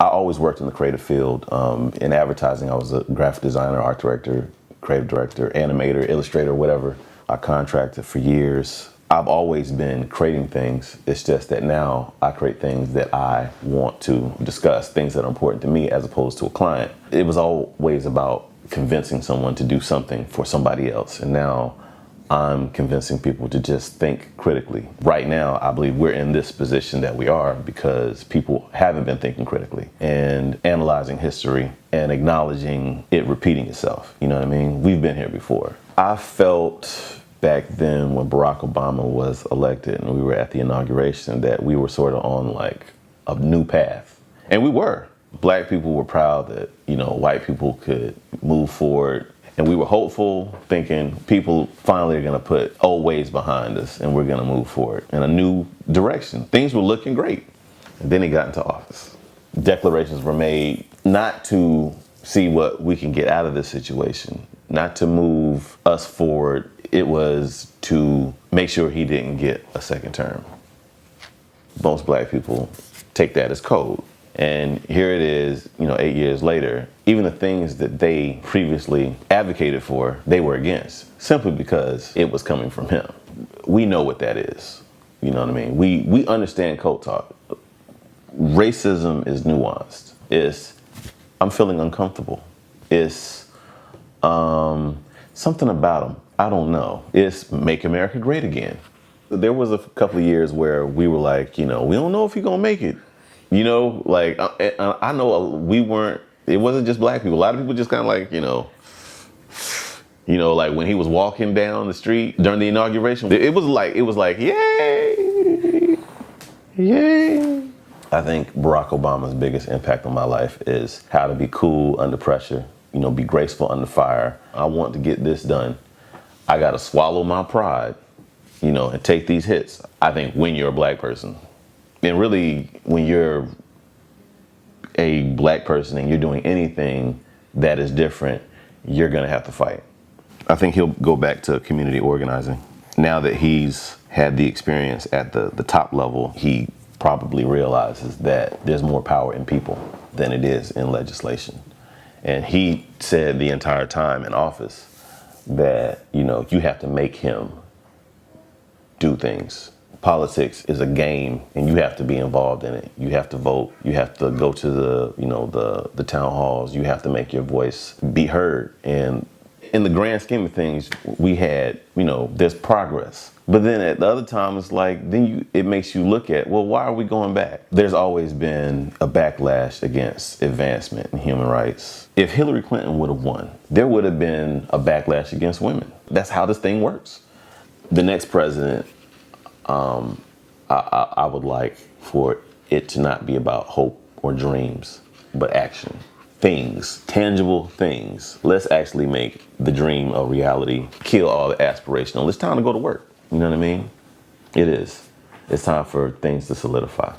I always worked in the creative field. In advertising, I was a graphic designer, art director, creative director, animator, illustrator, whatever. I contracted for years. I've always been creating things. It's just that now I create things that I want to discuss, things that are important to me as opposed to a client. It was always about convincing someone to do something for somebody else. And now I'm convincing people to just think critically. Right now, I believe we're in this position that we are because people haven't been thinking critically and analyzing history and acknowledging it repeating itself. You know what I mean? We've been here before. I felt back then when Barack Obama was elected and we were at the inauguration that we were sort of on like a new path. And we were. Black people were proud that, white people could move forward. And we were hopeful, thinking people finally are going to put old ways behind us and we're going to move forward in a new direction. Things were looking great. And then he got into office. Declarations were made not to see what we can get out of this situation, not to move us forward. It was to make sure he didn't get a second term. Most black people take that as code. And here it is, 8 years later, even the things that they previously advocated for, they were against, simply because it was coming from him. We know what that is. You know what I mean? We understand code talk. Racism is nuanced. It's, I'm feeling uncomfortable. It's something about them. I don't know. It's make America great again. There was a couple of years where we were like, we don't know if he's gonna make it. I know we weren't, it wasn't just black people. A lot of people just kind of like, like when he was walking down the street during the inauguration, it was like, yay, yay. I think Barack Obama's biggest impact on my life is how to be cool under pressure, be graceful under fire. I want to get this done. I got to swallow my pride, and take these hits. I think when you're a black person, and really when you're a black person and you're doing anything that is different, you're going to have to fight. I think he'll go back to community organizing. Now that he's had the experience at the top level, he probably realizes that there's more power in people than it is in legislation. And he said the entire time in office that, you have to make him do things. Politics is a game and you have to be involved in it. You have to vote. You have to go to the town halls. You have to make your voice be heard. And in the grand scheme of things, we had, there's progress. But then at the other time, it's like, it makes you look at, well, why are we going back? There's always been a backlash against advancement in human rights. If Hillary Clinton would have won, there would have been a backlash against women. That's how this thing works. The next president, I would like for it to not be about hope or dreams, but action. Things, tangible things. Let's actually make the dream a reality. Kill all the aspirational. It's time to go to work. You know what I mean? It is. It's time for things to solidify.